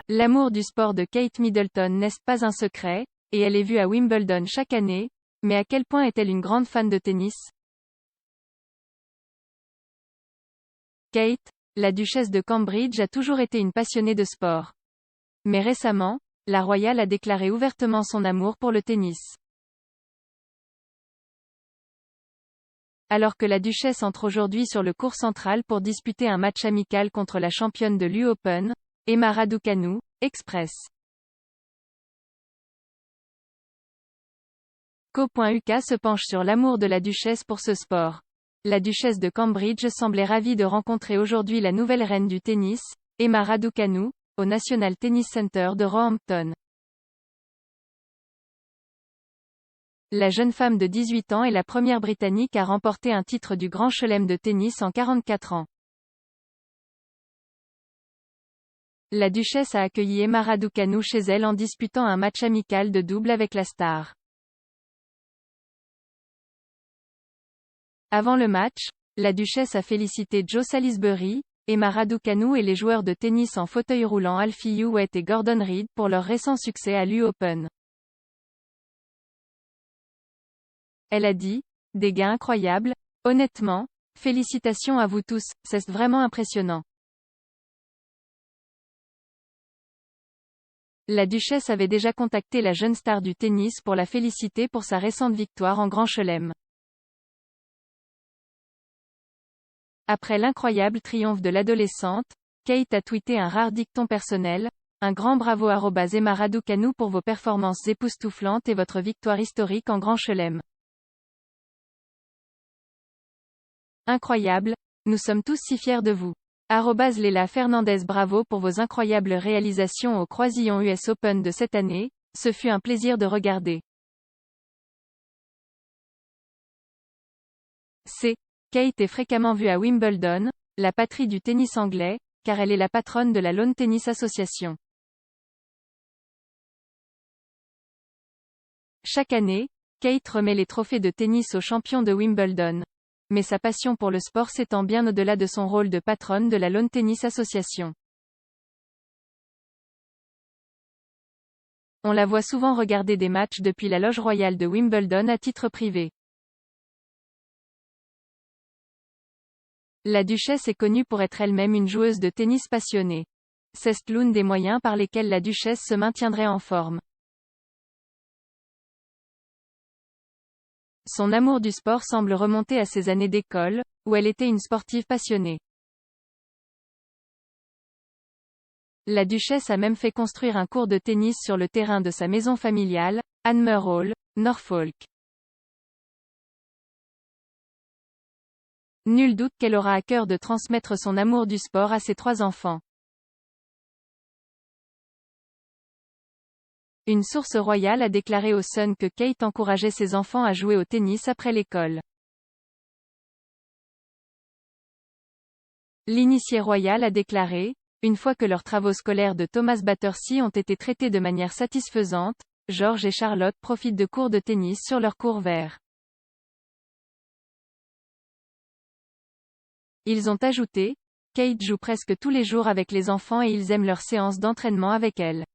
L'amour du sport de Kate Middleton n'est pas un secret, et elle est vue à Wimbledon chaque année, mais à quel point est-elle une grande fan de tennis? Kate, la duchesse de Cambridge a toujours été une passionnée de sport. Mais récemment, la royale a déclaré ouvertement son amour pour le tennis. Alors que la duchesse entre aujourd'hui sur le court central pour disputer un match amical contre la championne de l'US Open, Emma Raducanu, Express. Co.uk se penche sur l'amour de la duchesse pour ce sport. La duchesse de Cambridge semblait ravie de rencontrer aujourd'hui la nouvelle reine du tennis, Emma Raducanu, au National Tennis Center de Roehampton. La jeune femme de 18 ans est la première Britannique à remporter un titre du Grand Chelem de tennis en 44 ans. La duchesse a accueilli Emma Raducanu chez elle en disputant un match amical de double avec la star. Avant le match, la duchesse a félicité Joe Salisbury, Emma Raducanu et les joueurs de tennis en fauteuil roulant Alfie Hewitt et Gordon Reed pour leur récent succès à l'US Open. Elle a dit: « Des gains incroyables, honnêtement, félicitations à vous tous, c'est vraiment impressionnant. » La duchesse avait déjà contacté la jeune star du tennis pour la féliciter pour sa récente victoire en Grand Chelem. Après l'incroyable triomphe de l'adolescente, Kate a tweeté un rare dicton personnel: « Un grand bravo @Emma Raducanu pour vos performances époustouflantes et votre victoire historique en Grand Chelem. Incroyable, nous sommes tous si fiers de vous. @Leila Fernandez Bravo pour vos incroyables réalisations au Croisillon US Open de cette année, ce fut un plaisir de regarder. » Kate est fréquemment vue à Wimbledon, la patrie du tennis anglais, car elle est la patronne de la Lawn Tennis Association. Chaque année, Kate remet les trophées de tennis aux champions de Wimbledon. Mais sa passion pour le sport s'étend bien au-delà de son rôle de patronne de la Lawn Tennis Association. On la voit souvent regarder des matchs depuis la loge royale de Wimbledon à titre privé. La duchesse est connue pour être elle-même une joueuse de tennis passionnée. C'est l'un des moyens par lesquels la duchesse se maintiendrait en forme. Son amour du sport semble remonter à ses années d'école, où elle était une sportive passionnée. La duchesse a même fait construire un court de tennis sur le terrain de sa maison familiale, Anmer Hall, Norfolk. Nul doute qu'elle aura à cœur de transmettre son amour du sport à ses 3 enfants. Une source royale a déclaré au Sun que Kate encourageait ses enfants à jouer au tennis après l'école. L'initié royal a déclaré: « Une fois que leurs travaux scolaires de Thomas Battersea ont été traités de manière satisfaisante, George et Charlotte profitent de cours de tennis sur leur cours vert. » Ils ont ajouté: « Kate joue presque tous les jours avec les enfants et ils aiment leurs séances d'entraînement avec elle. »